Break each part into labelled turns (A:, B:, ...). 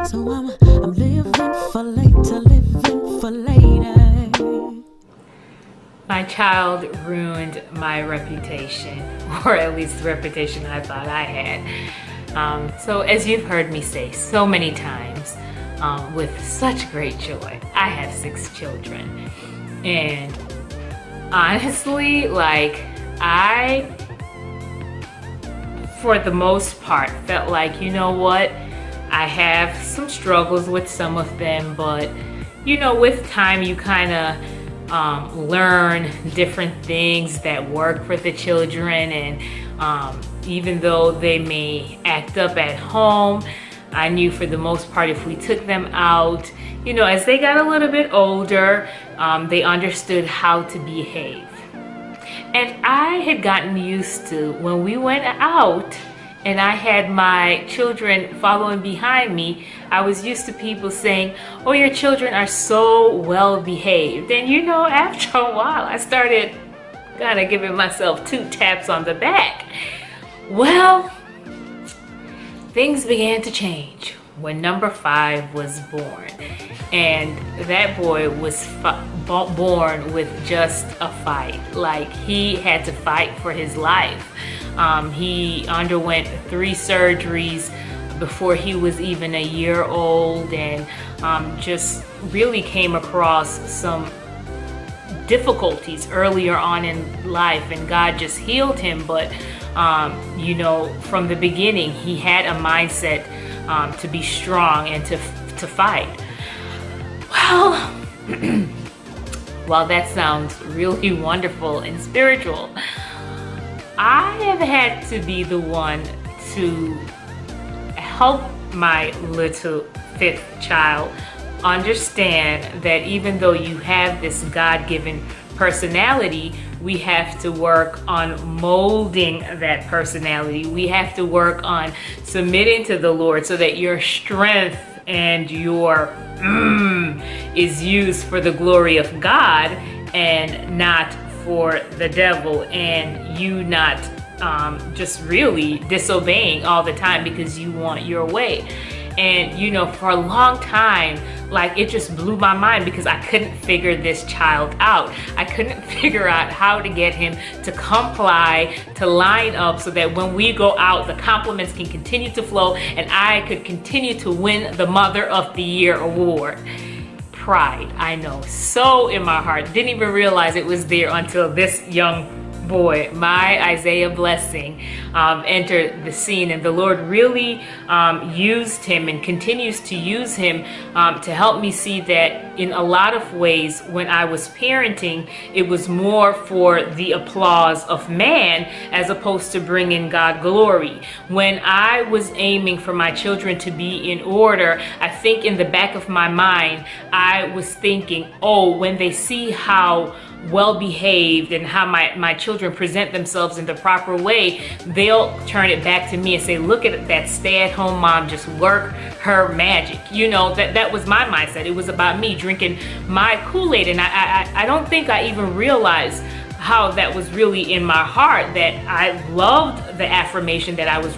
A: So I'm living for later, living for later.
B: My child ruined my reputation, or at least the reputation I thought I had. So as you've heard me say so many times, with such great joy, I have 6 children. And honestly, I, for the most part, felt like, you know what, I have some struggles with some of them, but with time you kind of learn different things that work for the children. And even though they may act up at home, I knew for the most part if we took them out, as they got a little bit older, they understood how to behave. And I had gotten used to, when we went out and I had my children following behind me, I was used to people saying, oh, your children are so well behaved. And after a while, I started kind of giving myself 2 taps on the back. Well, things began to change when number 5 was born. And that boy was born with just a fight. Like, he had to fight for his life. He underwent 3 surgeries before he was even a year old, and just really came across some difficulties earlier on in life, and God just healed him. But from the beginning, he had a mindset to be strong and to fight. Well, while that sounds really wonderful and spiritual, I have had to be the one to help my little 5th child understand that even though you have this God-given personality, we have to work on molding that personality. We have to work on submitting to the Lord so that your strength and your is used for the glory of God and not for the devil, and you not just really disobeying all the time because you want your way. And for a long time, it just blew my mind because I couldn't figure this child out. I couldn't figure out how to get him to comply, to line up, so that when we go out, the compliments can continue to flow and I could continue to win the Mother of the Year award. Pride, I know, so in my heart. Didn't even realize it was there until this young boy, my Isaiah blessing, entered the scene. And the Lord really used him and continues to use him to help me see that in a lot of ways, when I was parenting, it was more for the applause of man as opposed to bringing God glory. When I was aiming for my children to be in order, I think in the back of my mind, I was thinking, oh, when they see how well behaved and how my children present themselves in the proper way, they'll turn it back to me and say, look at that stay-at-home mom, just work her magic. That was my mindset. It was about me drinking my Kool-Aid, and I don't think I even realized how that was really in my heart, that I loved the affirmation that I was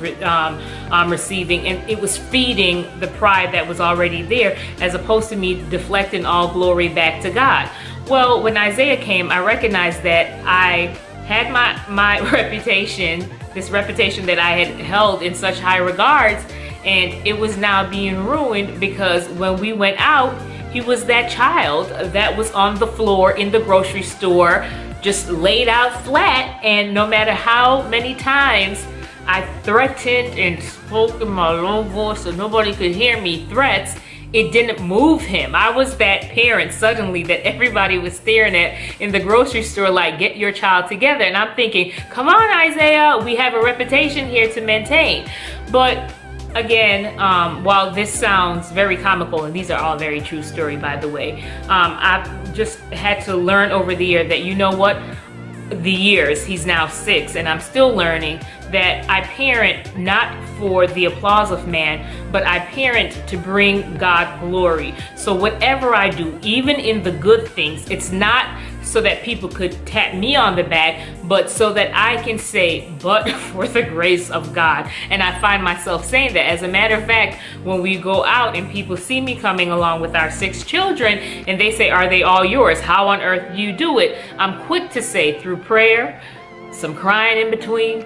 B: receiving, and it was feeding the pride that was already there, as opposed to me deflecting all glory back to God. Well, when Isaiah came, I recognized that I had my reputation, this reputation that I had held in such high regards, and it was now being ruined because when we went out, he was that child that was on the floor in the grocery store, just laid out flat, and no matter how many times I threatened and spoke in my low voice so nobody could hear me, threats, it didn't move him. I was that parent suddenly that everybody was staring at in the grocery store like, get your child together. And I'm thinking, come on, Isaiah, we have a reputation here to maintain. But again, while this sounds very comical, and these are all very true story, by the way, I've just had to learn over the year that, the years, he's now 6, and I'm still learning that I parent not for the applause of man, but I parent to bring God glory. So whatever I do, even in the good things, it's not so that people could tap me on the back, but so that I can say, but for the grace of God. And I find myself saying that. As a matter of fact, when we go out and people see me coming along with our 6 children and they say, are they all yours? How on earth do you do it? I'm quick to say, through prayer, some crying in between,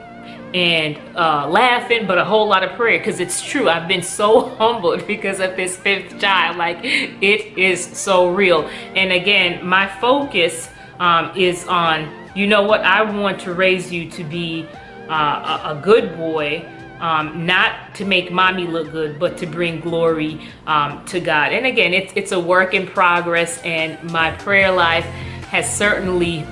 B: and laughing, but a whole lot of prayer, because it's true. I've been so humbled because of this 5th child. Like, it is so real. And again, my focus is on, you know what, I want to raise you to be a good boy, not to make mommy look good, but to bring glory to God. And again, it's a work in progress, and my prayer life has certainly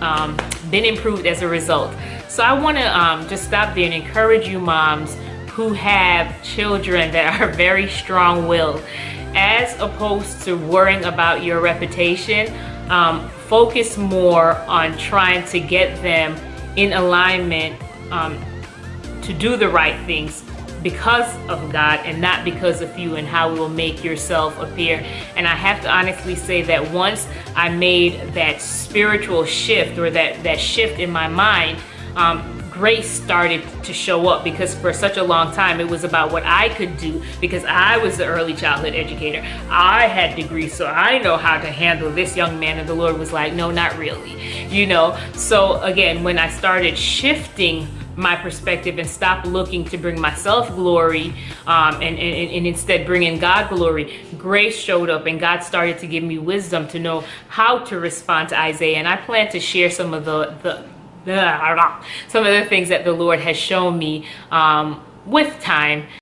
B: been improved as a result. So I want to just stop there and encourage you moms who have children that are very strong-willed. As opposed to worrying about your reputation, focus more on trying to get them in alignment to do the right things because of God and not because of you, and how it will make yourself appear. And I have to honestly say that once I made that spiritual shift, or that shift in my mind, grace started to show up, because for such a long time it was about what I could do, because I was the early childhood educator. I had degrees, so I know how to handle this young man. And the Lord was like, no, not really, you know. So again, when I started shifting my perspective and stopped looking to bring myself glory, and instead bringing God glory, grace showed up, and God started to give me wisdom to know how to respond to Isaiah. And I plan to share some of the things that the Lord has shown me with time.